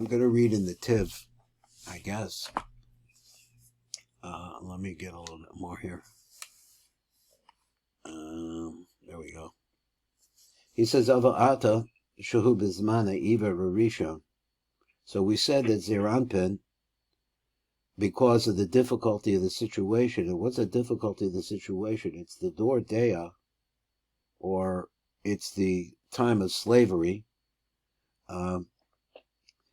I'm going to read in the TIV, I guess. Let me get a little bit more here. There we go. He says, Ava'ata Shahu Bizmana Eva Rarishon. So we said that Zeranpin, because of the difficulty of the situation, and what's the difficulty of the situation? It's the Dor Dea, or it's the time of slavery.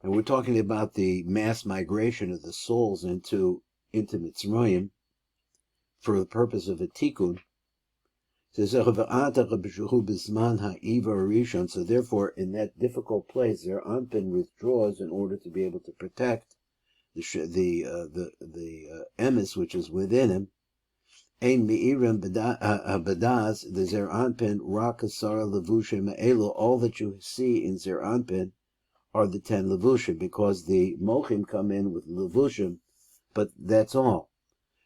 And we're talking about the mass migration of the souls into Mitzrayim for the purpose of a tikkun. So therefore, in that difficult place, Zeranpin withdraws in order to be able to protect the emes which is within him. Ein meirim badaz the Zeranpin rakasara levushim elo. All that you see in Zeranpin are the 10 levushim, because the mochim come in with levushim, but that's all.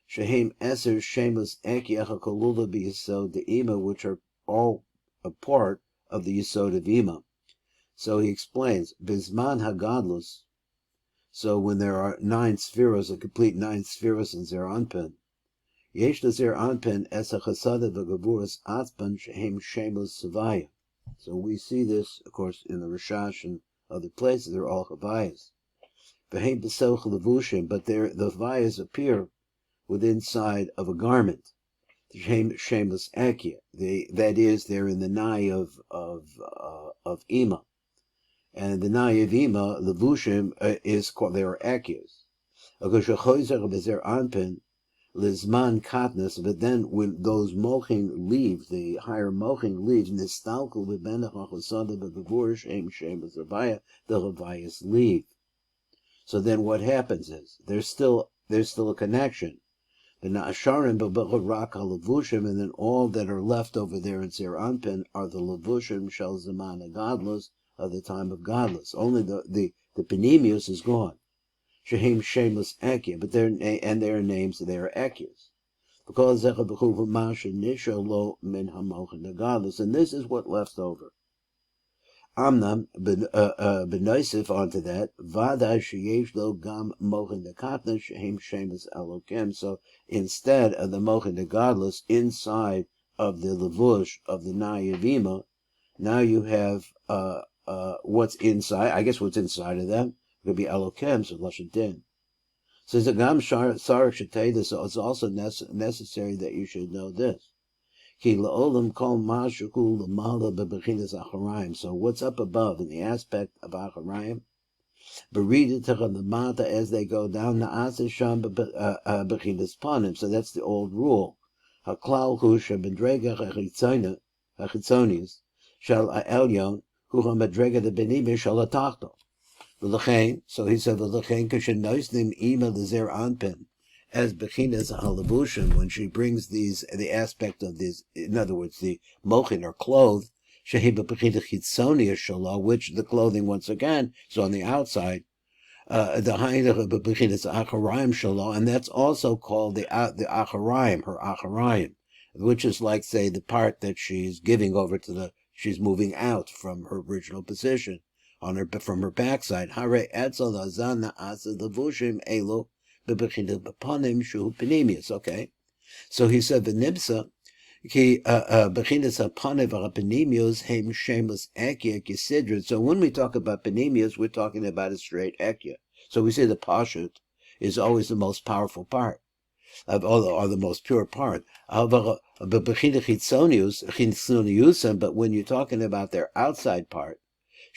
Shehem eser shemus ekiach kolula b'yisod de'ima, which are all a part of the yisod of ima. So he explains bizman hagadlus. So when there are 9 spheros, a complete 9 spheros in Zeranpin, yesh leZeranpin esa chasada v'gavuras atzpan shehem shemus savaya. So we see this, of course, in the Rashash and other places. They're all havayas. V'hem b'soch levushim, but the havayas appear within inside of a garment. Shemus akia. That is, they're in the nai of ima. And the nai of ima, levushim, is called, they are akias. Lizman katnas, but then when those moching leave, the higher moching leaves, nistalku b'benach achosada b'gavur shem shemus avaya, the havayas leave. So then what happens is there's still a connection. And then all that are left over there in Zeranpin are the levushim shel zaman gadlus of the time of gadlus. Only the penemius is gone. Shehem shemus ekia, but their names, they are ekias. Because and this is what left over. Amnam benoisif onto that vada sheyesh lo gam mochin dekatna shehem shemus elokim. So instead of the mochin degadlus inside of the levush of the nayavima, now you have what's inside. I guess what's inside of them could be elokim, so lashon din. So the gam sarach should tell you this. So it's also necessary that you should know this. So what's up above in the aspect of Acharayim? As they go down, so that's the old rule. So he said, as Bechinas Halavushim, when she brings the aspect of these, in other words, the mochin or clothed, Shehiba Bechinas Chitzonia Shalom, which the clothing once again is on the outside, the Hainach of Bechinas Acharayim Shalom, and that's also called the Acharayim, her Acharayim, which is like, say, the part that she's giving over to she's moving out from her original position from her backside. Hare Etzel Azana Asa Levushim Elo. Okay, so he said the nibsa ki bechinas hapanev hapanemios heim shemus ekia kisidra. So when we talk about panemios, we're talking about a straight ekia. So we say the pashut is always the most powerful part, or the most pure part. But when you're talking about their outside part,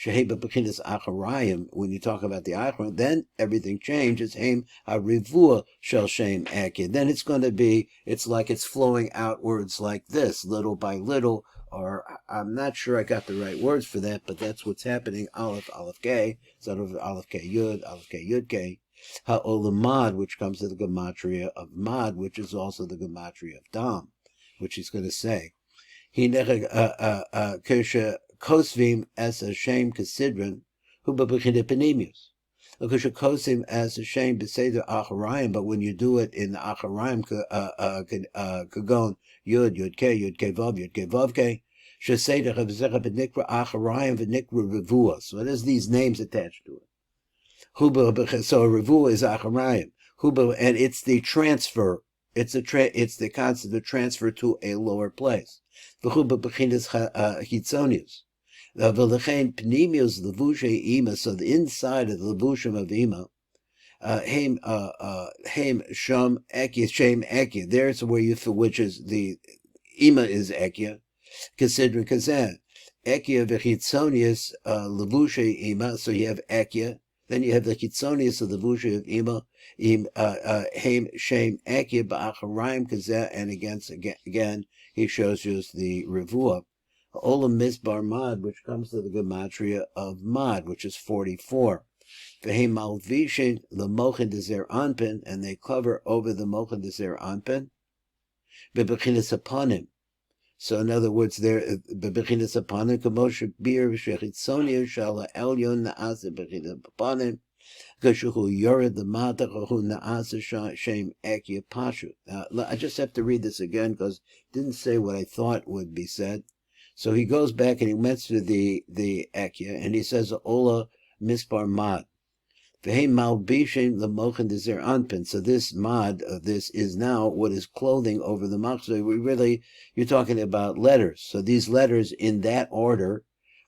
Sheheba Bechinas Acharayim, when you talk about the Acharayim, then everything changes. Heim HaRivua Shel Shem Akid. Then it's going to be, it's like it's flowing outwards like this, little by little, or I'm not sure I got the right words for that, but that's what's happening. Aleph K, instead of Aleph K Yud K. HaOlamad, which comes to the gematria of Mad, which is also the gematria of Dam, which he's going to say. Kosvim as a shame kasidran, who b'bechina penemius. Because you kosim as a shame b'seder acharayim, but when you do it in the acharayim, kagon yud vav ke, sheseder v'zecha b'nikra acharayim v'nikra revua. So there's these names attached to it. So a revuah is acharayim. And it's the transfer. It's the concept of transfer to a lower place. V'chuba b'chinas hitzonius. V'lechein pnimius levushe ima. So the inside of the levushim of ima. Haim sham ekia shem ekia. There's where you feel, which is the ima is ekia. Considering kazan ekia v'chitzonius levushe ima. So you have ekia. Then you have the chitzonius of the vusha of ima, haim shem ekia ba'acharayim kazeh, and again he shows you the revuah, olam misbar mad, which comes to the gematria of mad, which is 44. V'heim malvishin l'mochin dezer anpin, and they cover over the mochin dezer anpin, bebechinas aponim. So in other words, there bebechinas aponim kamoshe bir v'shechitzonius shala elyon naase bechinas aponim. Kashuhu yored the matachahu naasa shem ekia pashu. Now I just have to read this again because it didn't say what I thought would be said. So he goes back and he went to the ekia and he says ola mispar mad. V'hei malbishin l'mochen dezer anpin. So this mad of this is now what is clothing over the machzor. You're talking about letters. So these letters in that order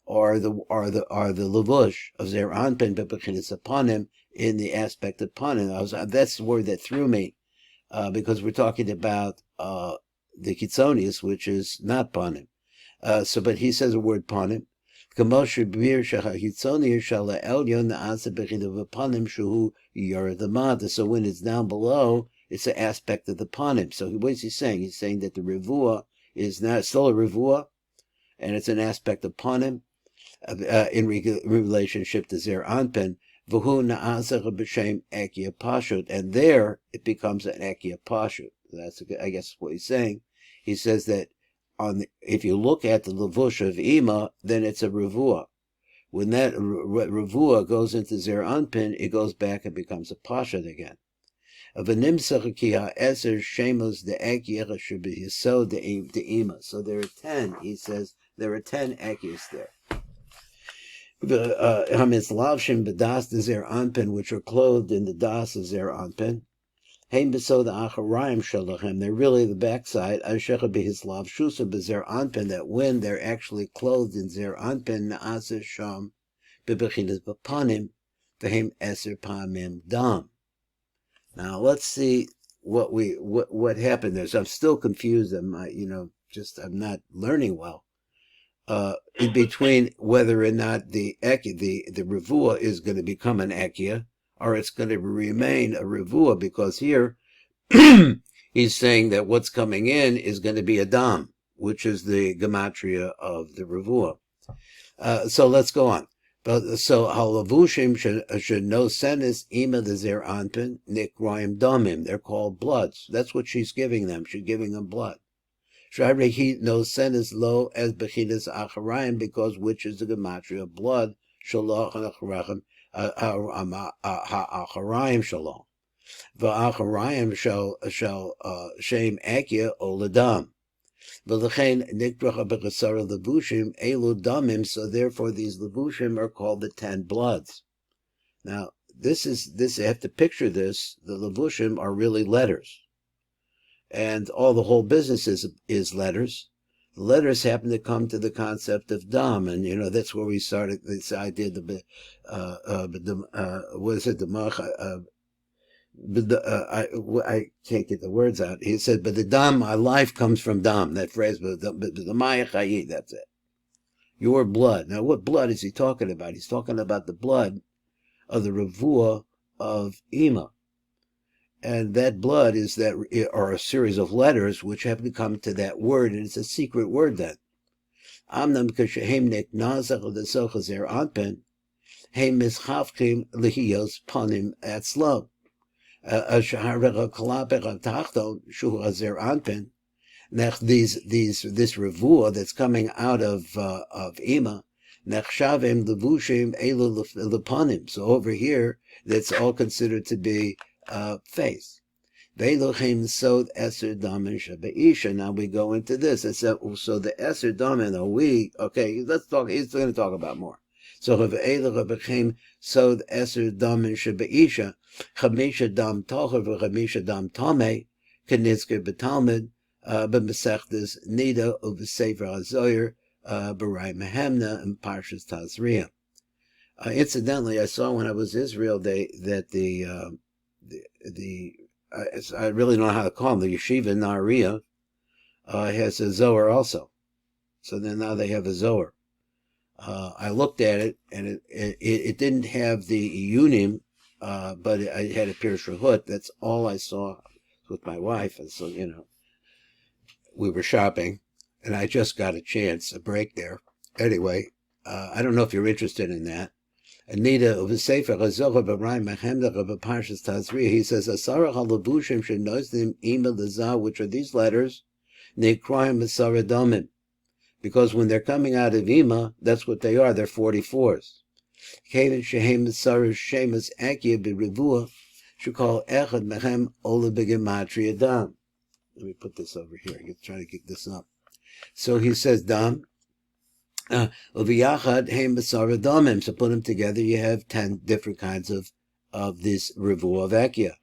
are the levush of zer anpin bebechinas upon him in the aspect of panim. That's the word that threw me because we're talking about the kitzonius, which is not panim. But he says the word panim. So when it's down below, it's an aspect of the panim. So what is he saying? He's saying that the revuah is not still a revuah, and it's an aspect of panim in relationship to zer anpin. And there it becomes an ekia pashut. That's, I guess, what he's saying. He says that if you look at the levush of ima, then it's a revuah. When that revuah goes into zer anpin, it goes back and becomes a pashut again. So there are 10. He says there are 10 ekias there. Hamitzlavshim b'das de zer anpin, which are clothed in the das of zer anpin. Heim beso the acharayim shalachem. They're really the backside. Ashecha b'hislav shusa b'zer anpin. That when they're actually clothed in zer anpin, naaseh sham b'bechinas b'panim v'heim eser pamim dam. Now let's see what happened there. So I'm still confused. I'm not learning well. In between whether or not the revuah is going to become an ekia or it's going to remain a revuah, because here he's saying that what's coming in is going to be a dam, which is the gematria of the revuah. So let's go on. So halavushim should no senis ima the zer anpin nikroim domim. They're called bloods. That's what she's giving them. She's giving them blood. He no senis lo as bechinas acharayim, because which is the gematria of blood. Shalach acharayim ha'acharayim shalom. Va'acharayim shall shem ekia oladam. V'lechein nikdracha b'chasara levushim elu damim. So therefore these levushim are called the 10 bloods. Now this you have to picture this. The levushim are really letters. And the whole business is letters. The letters happen to come to the concept of dam, and that's where we started this idea. I can't get the words out. He said, "But the dam, my life comes from dam." That phrase, but the maya chayi, that's it. Your blood. Now, what blood is he talking about? He's talking about the blood of the revuah of ima. And that blood are a series of letters which have to come to that word, and it's a secret word then. Amnam kashehem neknazach l'socha zer anpen, hem mischavkim lihiyos panim atzlo. Asharecha kalapech tachton shu zer anpen. This revuah that's coming out of ima, nechshavim levushim elu lepanim. So over here, that's all considered to be face. Ve'lochim sod eser damen shabeisha. Now we go into this. So the eser damen are we. Okay, let's talk. He's going to talk about more. So Ha've'ela became Sod Eser Damin Shebeisha, Chamisha Dam Tocher v'Chamisha Dam Tameh, Kenitzke B'Talmud, B'Mesechtes Nida U'V'Sefer HaZoyer, B'Rai Mehemna, and Parshas Tazria. Incidentally, I saw when I was in Israel that I really don't know how to call them, the yeshiva in RIA has a Zohar also. So then now they have a Zohar. I looked at it, and it didn't have the Yunim, but it had a Pirush Rahut. That's all I saw with my wife, and so, we were shopping, and I just got a break there. Anyway, I don't know if you're interested in that. Anita of the Sefer Hazocha B'Rai Mehemda of Parshas Tazria, he says, Asara Halavushim Shenozdim Ima Lazah, which are these letters, Nekroim Asara Domim. Because when they're coming out of Ima, that's what they are. They're 44s. Kevin Shehem Asara Shemas Akia B'Rivua, should call Echad Mehem Ola B'Gematria Dam. Let me put this over here. I'm trying to get this up. So he says, Dam. Uviyachad heim b'sara damim. So put them together, you have 10 different kinds of this revu of Akia.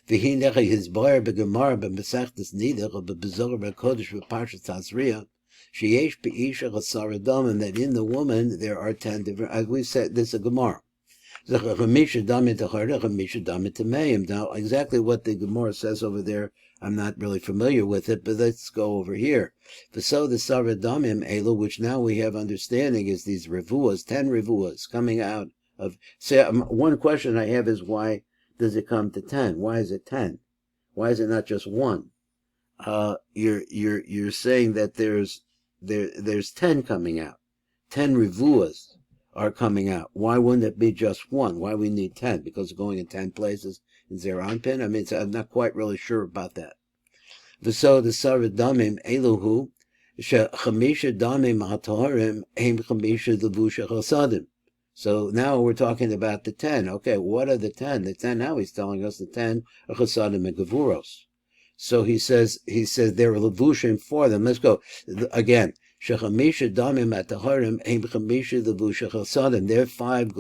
V'hinecha hizbar b'gemara b'mesechtes nidach b'bezorah b'kodesh b'parshas Tazria sheyesh b'isha chasara damim, that in the woman there are 10 different. As we said, this is a gemara. Now, exactly what the Gemara says over there, I'm not really familiar with it, but let's go over here. So the Saradamim Elu, which now we have understanding, is these revuas, 10 revuas coming out of. One question I have is, why does it come to 10? Why is it 10? Why is it not just one? You're saying that there's 10 coming out, 10 revuas are coming out. Why wouldn't it be just one? Why we need 10? Because it's going in 10 places in Zeranpin? I mean, I'm not quite really sure about that. V'so the Sarah Damim Eluhu, Chamisha Damim Hataharim, Aim Chamisha Levusha Chasadim. So now we're talking about the 10. Okay, what are the 10? The 10, now he's telling us the 10 are Chasadim and Gevuros. So he says there are Levushim for them. Let's go. Again. Shechamisha damim at the harim aim chamisha levusha chasadim. They're 5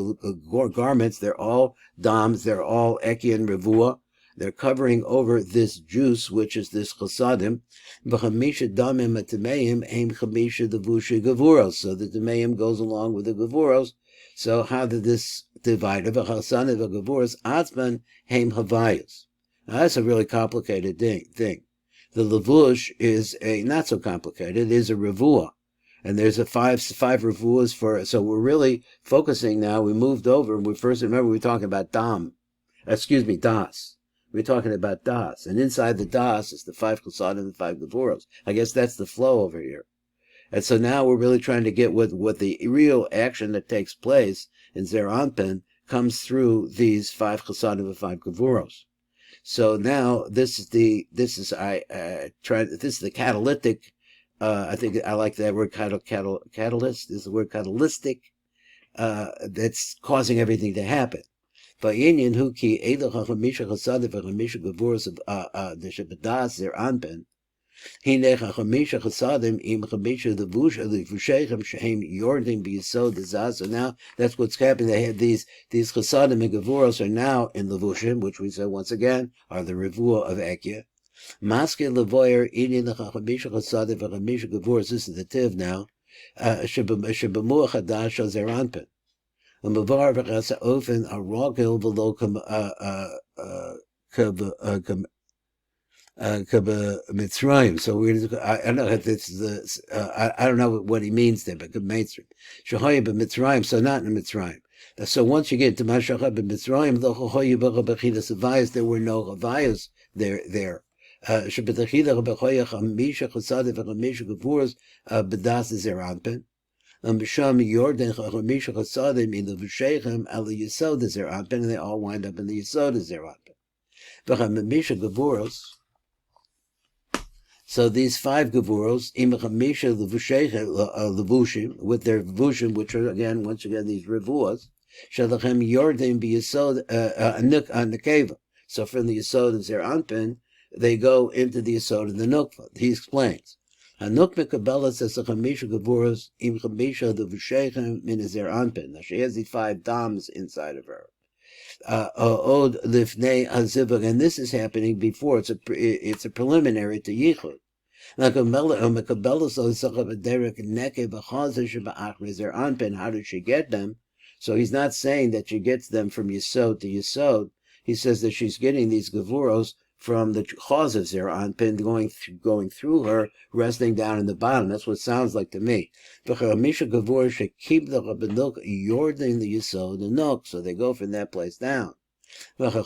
garments. They're all dams. They're all eki and revua. They're covering over this juice, which is this chasadim. V'chamisha damim at temeim aim chamisha levusha gevuros. So the temeim goes along with the gevuros. So how did this divide? V'chasadim v'gevuros atzman haim havayos. Now that's a really complicated thing. The levush is a not so complicated. It is a revua, and there's a five revuas for. So we're really focusing now. We moved over. We first remember we were talking about das. We're talking about das, and inside the das is the 5 chasadim and the 5 gevuros. I guess that's the flow over here. And so now we're really trying to get what the real action that takes place in Zeranpin comes through these 5 chasadim and 5 gevuros. So now this is the catalytic. I think I like that word catalyst. This is the word catalytic. That's causing everything to happen. Va'inyan hu ki eidach hachamisha chasadim v'chamisha gevuros the shebedas zeranpin. Hinech hachamisha chasadim im chamisha levusheichem shehem yordim b'yisod dezaz. So now that's what's happening. They have these chasadim and gevuros are now in levushim, which we said once again are the revua of Ekya. Maske levoyer eating the chamisha chasadim v'chamisha gevuros. This is the tiv now. Shebemuach hadash zeranpin. U'mavar v'chasa ofen arogel v'lo Mitzrayim. So I don't know if this is I don't know what he means there, but mainstream. Shahoya b'Mitzrayim, so not in Mitzrayim. So once you get to Mashachah b'Mitzrayim, the Chahoya b'Chabechidas Havayas, there were no Havayas there. Shabbatachida b'Chahoya Chamisha Chasadim v'Chamisha Gevuros b'Das Zeranpin. B'Sham Yordan Chamisha Chasadim in the V'Sheichem al Yisod Zeranpin, and they all wind up in the Yisod Zeranpin. V'Chamisha Gevuros. So these 5 gevuros, imachamisha levushim, with their levushim, which are once again these revuas, shalachem yordim b'yisod nekeva. So from the yisod of Zeranpin, they go into the yisod of the nukva. He explains. Hanuk mekabelas as a chamisha gevuros im chamisha levusheichem min zer anpin. Now she has these 5 dams inside of her. Od lifnei hazivug, and this is happening before. It's a preliminary to yichud. How did she get them? So he's not saying that she gets them from Yesod to Yesod. He says that she's getting these gevuros from the cause of Zer Anpin going through her, resting down in the bottom. That's what it sounds like to me. So they go from that place down. Now the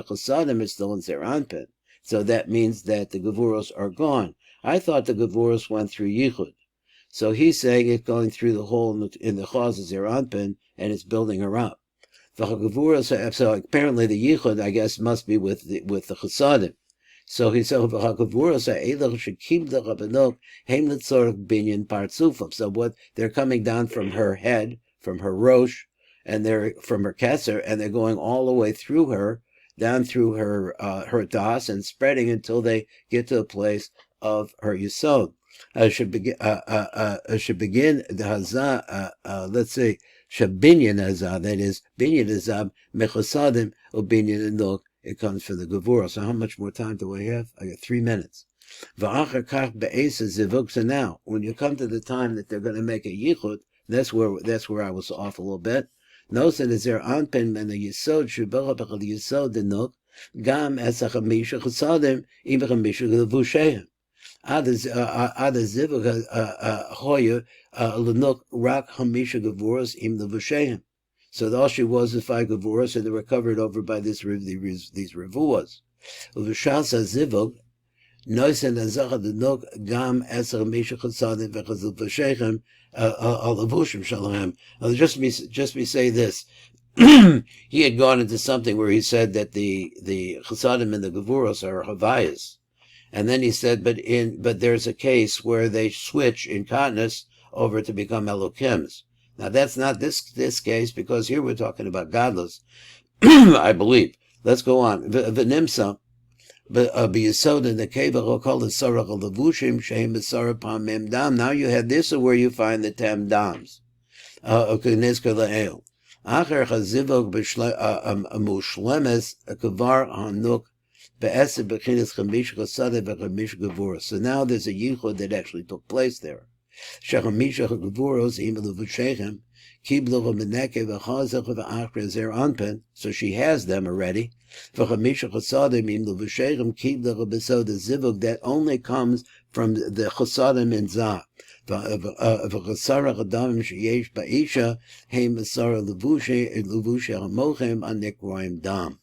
Chasadim is still in Zer Anpin. So that means that the Gevuros are gone. I thought the Gevuros went through Yichud. So he's saying it's going through the hole in the Chaz of Zer Anpin, and it's building her up. So apparently the Yichud, I guess, must be with the Chasadim. So he said, so what, they're coming down from her head, from her rosh, and they're from her keser, and they're going all the way through her, down through her das, and spreading until they get to the place of her yisod. Should begin the hazah. Let's say shabinyan hazah. That is binyan hazah mechasadim or binyan enok. It comes from the gevurah. So how much more time do I have? I got 3 minutes. So now, when you come to the time that they're going to make a yichud, that's where I was off a little bit. Notice that there anpen and the yisod shubara b'chal yisod denok gam es hachamisha chasadim im hachamisha levusheim ad zivug hoya lenok rak hamisha gevuros im levusheim. So all she was 5 gevuros, and they were covered over by these revuas. Uv'shasa zivug noisen azachad denok gam es hachamisha chasadim v'chal levusheim alavushim shalom. Just me say this. He had gone into something where he said that the chasadim and the gevuros are havayas, and then he said, but there's a case where they switch in katnus over to become elokims. Now that's not this case, because here we're talking about godless, I believe. Let's go on. V'nimsa. But b'yisod in the cave called the sarach levushim sheim b'sarah pamim dam. Now you have this, where you find the 10 dams. Nizkar le'el. Acher chazivog mushlemes kavar hanuk be'esed b'chinas chamish chasade v'chamish gevurah. So now there's a yichud that actually took place there. Shechamisha gevuros im levusheichem kiblu v'meneke v'chazach v'achre zer anpen. So she has them already. V'chamisha chasadim im levusheichem kiblu v'besod zivug, that only comes from the chasadim in zah. V'chasara chadamim sheyesh ba'isha heim masara levushe hamochem anikroim dam.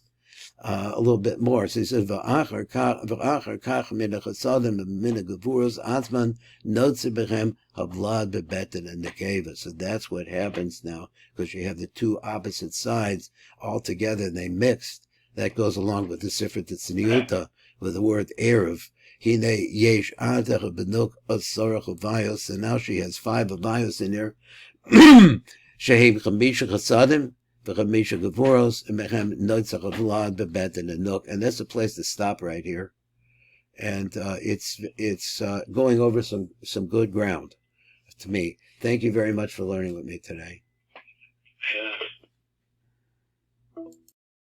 A little bit more. So he says, "V'achar kach min hachasadim min hagevuros atzman notze bechem havlad bebetin and nekeva." So that's what happens now, because you have the 2 opposite sides all together, and they mixed. That goes along with the Sefer Tzniuta with the word erev. Hine yesh atach benuk asarach avayos, and now she has 5 avayos in there. Shehem chamisha chasadim. And that's a place to stop right here. And it's going over some good ground to me. Thank you very much for learning with me today.